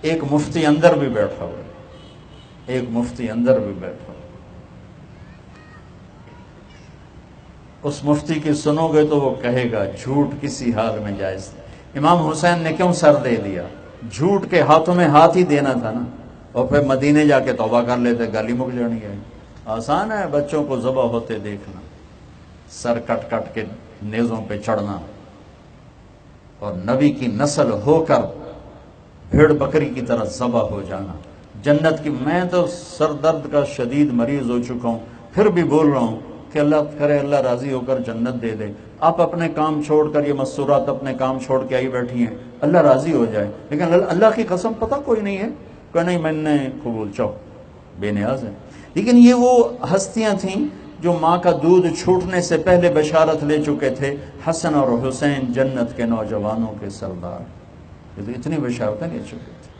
ایک مفتی اندر بھی بیٹھا ہوا ہے، ایک مفتی اندر بھی بیٹھا ہوا، اس مفتی کی سنو گے تو وہ کہے گا جھوٹ کسی حال میں جائز نہیں۔ امام حسین نے کیوں سر دے دیا؟ جھوٹ کے ہاتھوں میں ہاتھ ہی دینا تھا نا، اور پھر مدینے جا کے توبہ کر لیتے، گالی مک جانی ہے۔ آسان ہے بچوں کو ذبح ہوتے دیکھنا، سر کٹ کٹ کے نیزوں پہ چڑھنا، اور نبی کی نسل ہو کر بھیڑ بکری کی طرح ذبح ہو جانا۔ جنت کی، میں تو سر درد کا شدید مریض ہو چکا ہوں، پھر بھی بول رہا ہوں کہ اللہ کرے اللہ راضی ہو کر جنت دے دے۔ آپ اپنے کام چھوڑ کر، یہ مستورات اپنے کام چھوڑ کے آئی بیٹھی ہیں، اللہ راضی ہو جائے، لیکن اللہ کی قسم پتہ کوئی نہیں ہے کہ نہیں میں نے قبول، چاہو بے نیاز ہے۔ لیکن یہ وہ ہستیاں تھیں جو ماں کا دودھ چھوٹنے سے پہلے بشارت لے چکے تھے، حسن اور حسین جنت کے نوجوانوں کے سردار، یہ تو اتنی بشارتیں لے چکے تھے۔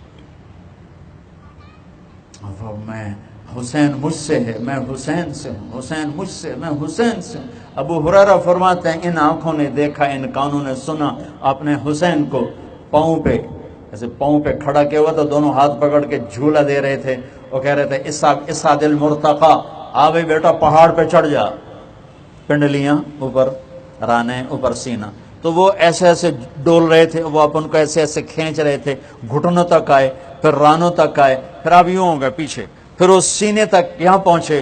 اب میں حسین مجھ سے ہے، میں حسین سے ہوں، حسین مجھ سے، میں حسین سے ہوں۔ ابو ہریرہ فرماتے ہیں ان آنکھوں نے دیکھا، ان کانوں نے سنا، آپ نے حسین کو پاؤں پہ، ایسے پاؤں پہ کھڑا کیا ہوا تو دونوں ہاتھ پکڑ کے جھولا دے رہے تھے، وہ کہہ رہے تھے اسعد المرتقی، آ بھائی بیٹا پہاڑ پہ چڑھ جا، پنڈلیاں اوپر، رانے اوپر سینہ، تو وہ ایسے ایسے ڈول رہے تھے، وہ اپن کو ایسے ایسے کھینچ رہے تھے، گھٹنوں تک آئے، پھر رانوں تک آئے، پھر آپ یوں ہو گئے پیچھے، پھر اس سینے تک یہاں پہنچے،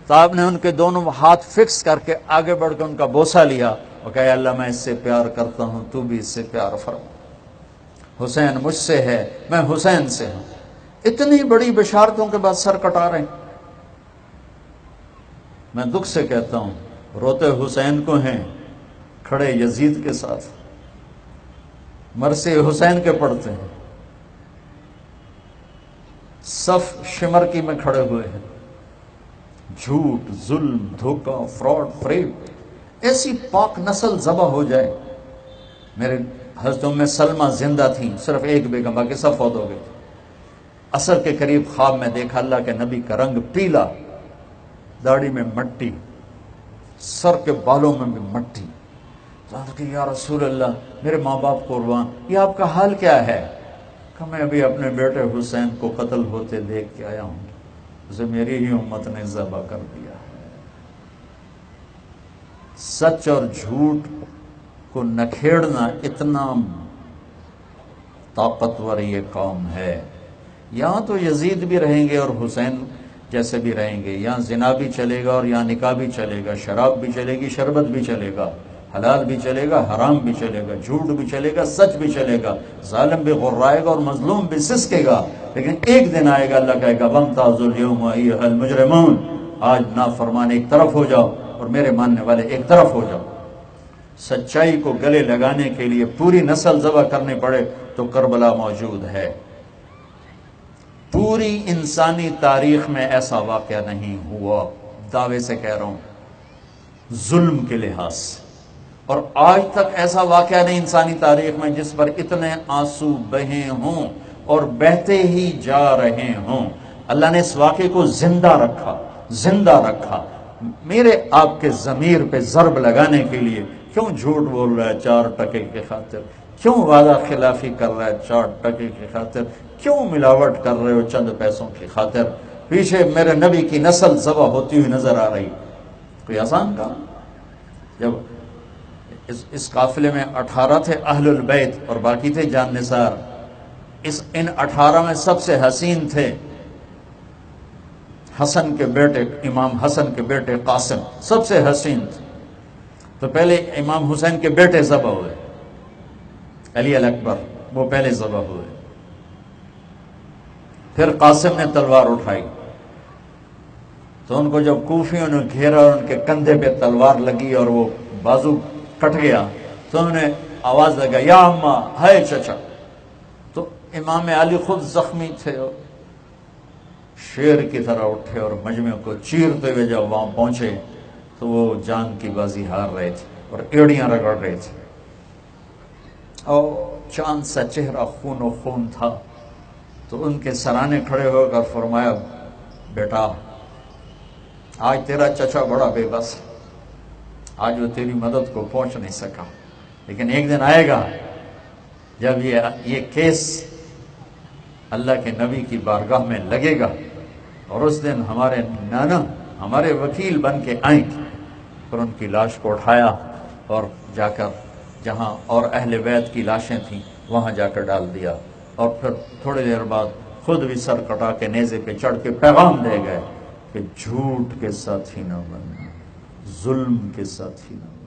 تو آپ نے ان کے دونوں ہاتھ فکس کر کے آگے بڑھ کے ان کا بوسہ لیا اور کہا اللہ میں اس سے پیار کرتا ہوں، تو بھی اس سے پیار فرما، حسین مجھ سے ہے، میں حسین سے ہوں۔ اتنی بڑی بشارتوں کے بعد سر کٹا رہے ہیں۔ میں دکھ سے کہتا ہوں روتے حسین کو ہیں، کھڑے یزید کے ساتھ، مرثی حسین کے پڑھتے ہیں، صف شمر کی میں کھڑے ہوئے ہیں، جھوٹ، ظلم، دھوکہ، فراڈ، فریب، ایسی پاک نسل ذبح ہو جائے۔ میرے حضرت ام سلمہ زندہ تھیں، صرف ایک بیگم، باقی سب فوت ہو گئے تھے۔ عصر کے قریب خواب میں دیکھا اللہ کے نبی کا رنگ پیلا، داڑھی میں مٹی، سر کے بالوں میں بھی مٹی، کہ یا رسول اللہ میرے ماں باپ قربان، یہ آپ کا حال کیا ہے؟ کہ میں ابھی اپنے بیٹے حسین کو قتل ہوتے دیکھ کے آیا ہوں، اسے میری ہی امت نے ذبح کر دیا ہے۔ سچ اور جھوٹ کو نکھیڑنا اتنا طاقتور یہ کام ہے۔ یہاں تو یزید بھی رہیں گے اور حسین جیسے بھی رہیں گے، یہاں زنا بھی چلے گا اور یہاں نکاح بھی چلے گا، شراب بھی چلے گی، شربت بھی چلے گا، حلال بھی چلے گا، حرام بھی چلے گا، جھوٹ بھی چلے گا، سچ بھی چلے گا، ظالم بھی غرائے گا اور مظلوم بھی سسکے گا، لیکن ایک دن آئے گا اللہ کہے گا وَامْتَازُوا الْيَوْمَ أَيُّهَا الْمُجْرِمُونَ، آج نافرمان ایک طرف ہو جاؤ اور میرے ماننے والے ایک طرف ہو جاؤ۔ سچائی کو گلے لگانے کے لیے پوری نسل ذبح کرنی پڑے تو کربلا موجود ہے۔ پوری انسانی تاریخ میں ایسا واقعہ نہیں ہوا، دعوے سے کہہ رہا ہوں، ظلم کے لحاظ سے، اور آج تک ایسا واقعہ نہیں انسانی تاریخ میں جس پر اتنے آنسو بہے ہوں اور بہتے ہی جا رہے ہوں۔ اللہ نے اس واقعے کو زندہ رکھا، زندہ رکھا، میرے آپ کے ضمیر پہ ضرب لگانے کے لیے۔ کیوں جھوٹ بول رہا ہے 4 ٹکے کی خاطر؟ کیوں وعدہ خلافی کر رہا ہے 4 ٹکے کی خاطر؟ کیوں ملاوٹ کر رہے ہو چند پیسوں کی خاطر؟ پیچھے میرے نبی کی نسل ذبح ہوتی ہوئی نظر آ رہی، کوئی آسان کام؟ جب اس قافلے میں 18 تھے اہل البیت اور باقی تھے جان نثار، ان 18 میں سب سے حسین تھے حسن کے بیٹے، امام حسن کے بیٹے قاسم، سب سے حسین تھے۔ تو پہلے امام حسین کے بیٹے ذبح ہوئے، علی الاکبر، وہ پہلے ذبح ہوئے، پھر قاسم نے تلوار اٹھائی، تو ان کو جب کوفیوں نے گھیرا اور ان کے کندھے پہ تلوار لگی اور وہ بازو کٹ گیا تو انہوں نے آواز لگا یا اماں، ہے چچا، تو امام علی خود زخمی تھے، شیر کی طرح اٹھے اور مجمع کو چیرتے ہوئے جب وہاں پہنچے تو وہ جان کی بازی ہار رہے تھے اور ایڑیاں رگڑ رہے تھے، اور چاند سا چہرہ خون و خون تھا۔ تو ان کے سرانے کھڑے ہو کر فرمایا بیٹا آج تیرا چچا بڑا بے بس، آج وہ تیری مدد کو پہنچ نہیں سکا، لیکن ایک دن آئے گا جب یہ کیس اللہ کے نبی کی بارگاہ میں لگے گا، اور اس دن ہمارے نانا ہمارے وکیل بن کے آئیں گے۔ پھر ان کی لاش کو اٹھایا اور جا کر جہاں اور اہل بیت کی لاشیں تھیں وہاں جا کر ڈال دیا، اور پھر تھوڑی دیر بعد خود بھی سر کٹا کے نیزے پہ چڑھ کے پیغام دے گئے کہ جھوٹ کے ساتھی نہ بننا، ظلم کے ساتھی نہ بننا۔